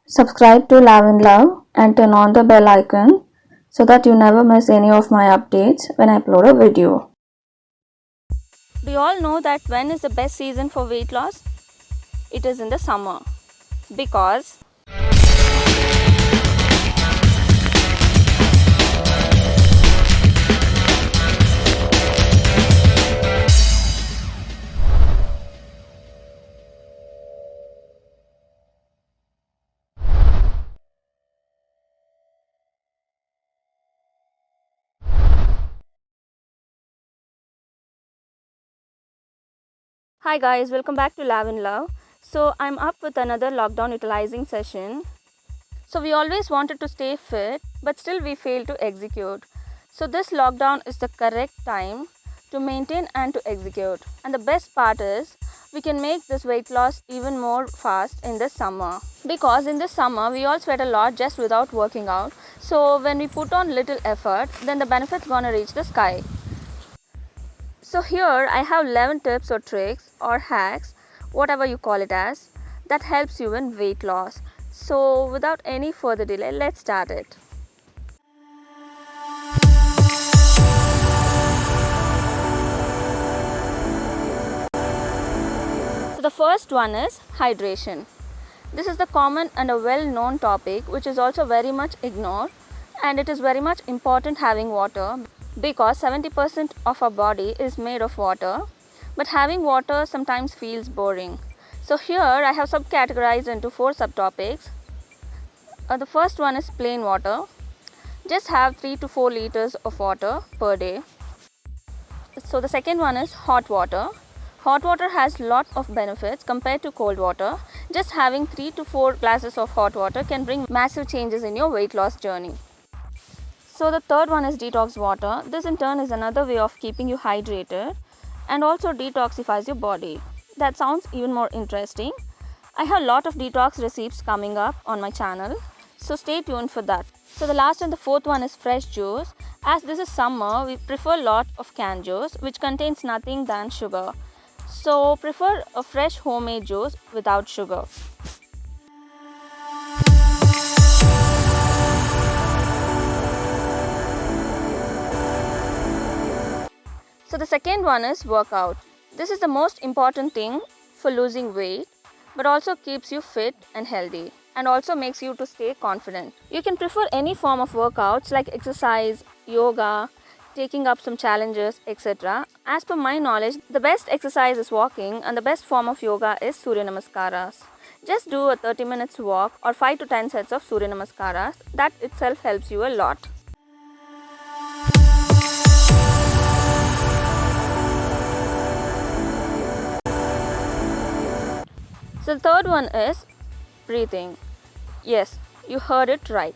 Subscribe to Love in Love and turn on the bell icon so that you never miss any of my updates when I upload a video. Do you all know that when is the best season for weight loss? It is in the summer because Hi guys, welcome back to Love in Love. So I'm up with another lockdown utilizing session. So we always wanted to stay fit, but still we fail to execute. So this lockdown is the correct time to maintain and to execute. And the best part is we can make this weight loss even more fast in the summer. Because in the summer we all sweat a lot just without working out. So when we put on little effort, then the benefits gonna reach the sky. So here I have 11 tips or tricks or hacks, whatever you call it as, that helps you in weight loss. So without any further delay, let's start it. So the first one is hydration. This is the common and a well-known topic which is also very much ignored, and it is very much important having water because 70% of our body is made of water, but having water sometimes feels boring. So here I have subcategorized into 4 subtopics. The first one is plain water. Just have 3 to 4 liters of water per day. So the second one is hot water. Hot water has lot of benefits compared to cold water. Just having 3 to 4 glasses of hot water can bring massive changes in your weight loss journey. So the third one is detox water. This in turn is another way of keeping you hydrated and also detoxifies your body. That sounds even more interesting. I have a lot of detox recipes coming up on my channel, so stay tuned for that. So the last and the fourth one is fresh juice. As this is summer, we prefer a lot of canned juice which contains nothing than sugar. So prefer a fresh homemade juice without sugar. So the second one is workout. This is the most important thing for losing weight, but also keeps you fit and healthy and also makes you to stay confident. You can prefer any form of workouts like exercise, yoga, taking up some challenges, etc. As per my knowledge, the best exercise is walking and the best form of yoga is Surya Namaskaras. Just do a 30 minutes walk or 5 to 10 sets of Surya Namaskaras. That itself helps you a lot. So the third one is breathing. Yes, you heard it right.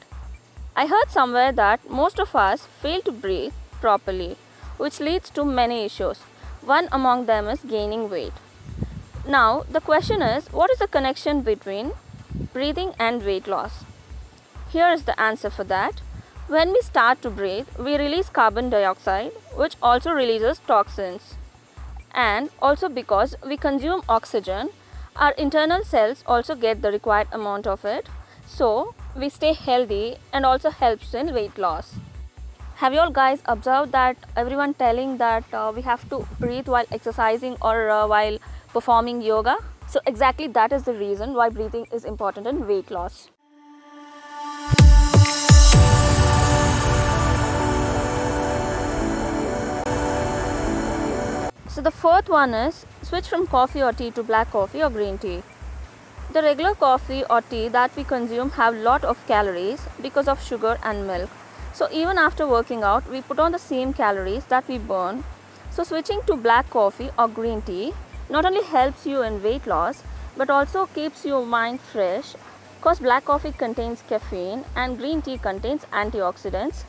I heard somewhere that most of us fail to breathe properly, which leads to many issues. One among them is gaining weight. Now, the question is, what is the connection between breathing and weight loss? Here is the answer for that. When we start to breathe, we release carbon dioxide, which also releases toxins. And also because we consume oxygen, our internal cells also get the required amount of it. So we stay healthy and also helps in weight loss. Have you all guys observed that everyone telling that we have to breathe while exercising or while performing yoga? So exactly that is the reason why breathing is important in weight loss. So the fourth one is switch from coffee or tea to black coffee or green tea. The regular coffee or tea that we consume have lot of calories because of sugar and milk. So even after working out, we put on the same calories that we burn. So switching to black coffee or green tea not only helps you in weight loss but also keeps your mind fresh because black coffee contains caffeine and green tea contains antioxidants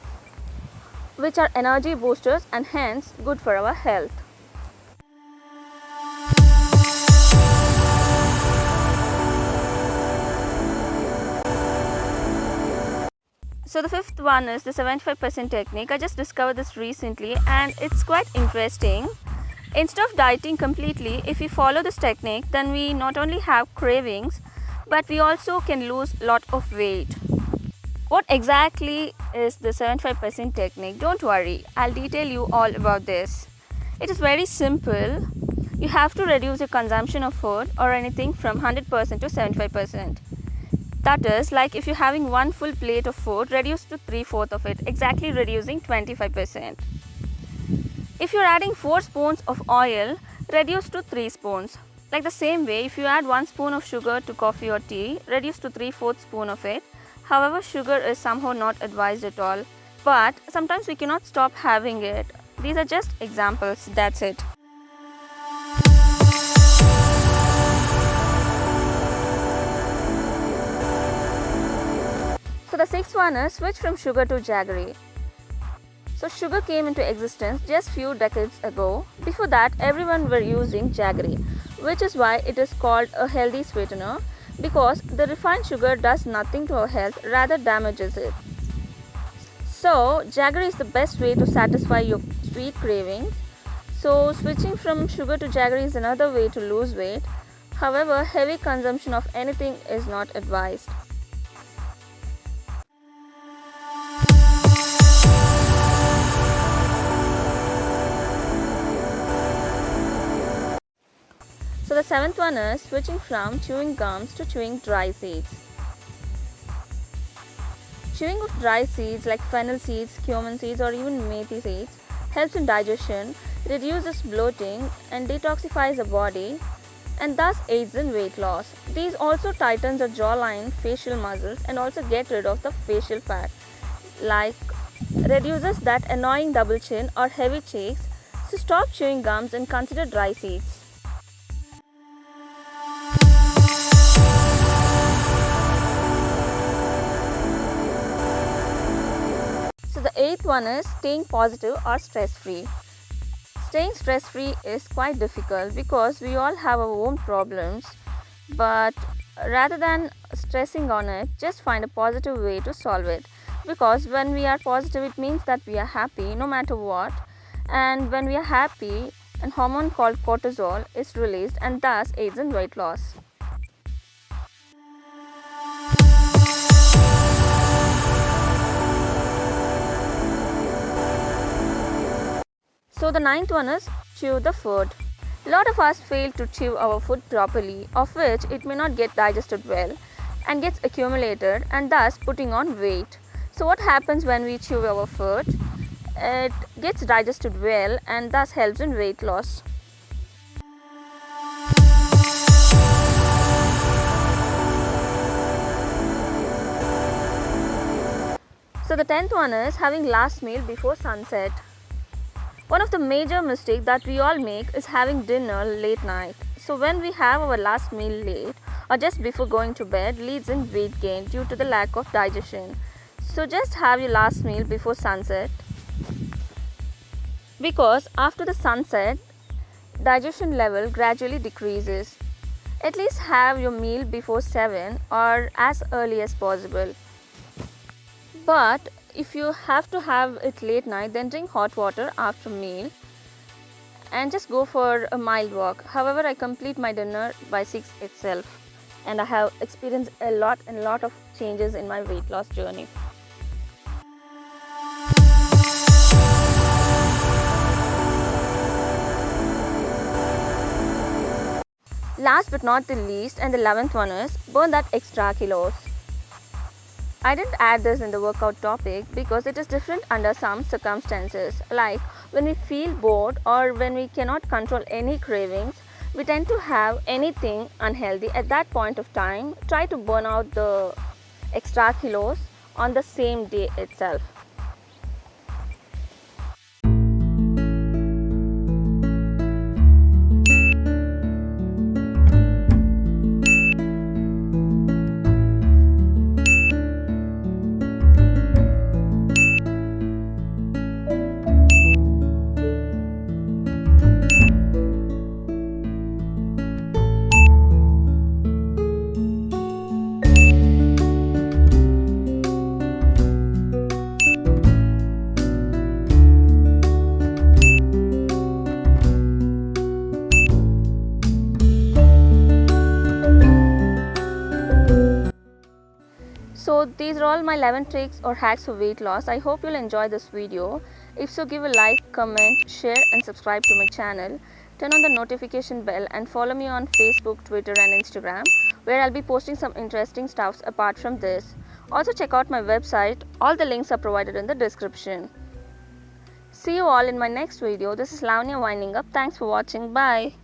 which are energy boosters and hence good for our health. So the fifth one is the 75% technique. I just discovered this recently and it's quite interesting. Instead of dieting completely, if we follow this technique, then we not only have cravings but we also can lose a lot of weight. What exactly is the 75% technique? Don't worry, I'll detail you all about this. It is very simple. You have to reduce your consumption of food or anything from 100% to 75%. That is, like if you're having one full plate of food, reduce to 3/4 of it, exactly reducing 25%. If you're adding 4 spoons of oil, reduce to 3 spoons. Like the same way, if you add 1 spoon of sugar to coffee or tea, reduce to 3/4 spoon of it. However, sugar is somehow not advised at all. But sometimes we cannot stop having it. These are just examples, that's it. So the sixth one is switch from sugar to jaggery. So sugar came into existence just few decades ago. Before that, everyone were using jaggery, which is why it is called a healthy sweetener, because the refined sugar does nothing to our health, rather damages it. So jaggery is the best way to satisfy your sweet cravings. So switching from sugar to jaggery is another way to lose weight. However, heavy consumption of anything is not advised. So the seventh one is switching from chewing gums to chewing dry seeds. Chewing of dry seeds like fennel seeds, cumin seeds or even methi seeds helps in digestion, reduces bloating and detoxifies the body and thus aids in weight loss. These also tightens the jawline, facial muscles and also get rid of the facial fat, like reduces that annoying double chin or heavy cheeks. So stop chewing gums and consider dry seeds. So the eighth one is staying positive or stress-free. Staying stress-free is quite difficult because we all have our own problems, but rather than stressing on it, just find a positive way to solve it. Because when we are positive, it means that we are happy no matter what, and when we are happy, a hormone called cortisol is released and thus aids in weight loss. So the ninth one is chew the food. A lot of us fail to chew our food properly, of which it may not get digested well and gets accumulated and thus putting on weight. So what happens when we chew our food? It gets digested well and thus helps in weight loss. So the 10th one is having last meal before sunset. One of the major mistakes that we all make is having dinner late night. So when we have our last meal late or just before going to bed, leads in weight gain due to the lack of digestion. So just have your last meal before sunset, because after the sunset, digestion level gradually decreases. At least have your meal before 7 or as early as possible. But if you have to have it late night, then drink hot water after meal and just go for a mild walk. However, I complete my dinner by 6 itself and I have experienced a lot of changes in my weight loss journey. Last but not the least, and the 11th one is burn that extra kilos. I didn't add this in the workout topic because it is different under some circumstances, like when we feel bored or when we cannot control any cravings, we tend to have anything unhealthy at that point of time. Try to burn out the extra kilos on the same day itself. So these are all my 11 tricks or hacks for weight loss. I hope you'll enjoy this video. If so, give a like, comment, share and subscribe to my channel. Turn on the notification bell and follow me on Facebook, Twitter and Instagram, where I'll be posting some interesting stuffs apart from this. Also check out my website. All the links are provided in the description. See you all in my next video. This is Lavanya winding up. Thanks for watching. Bye.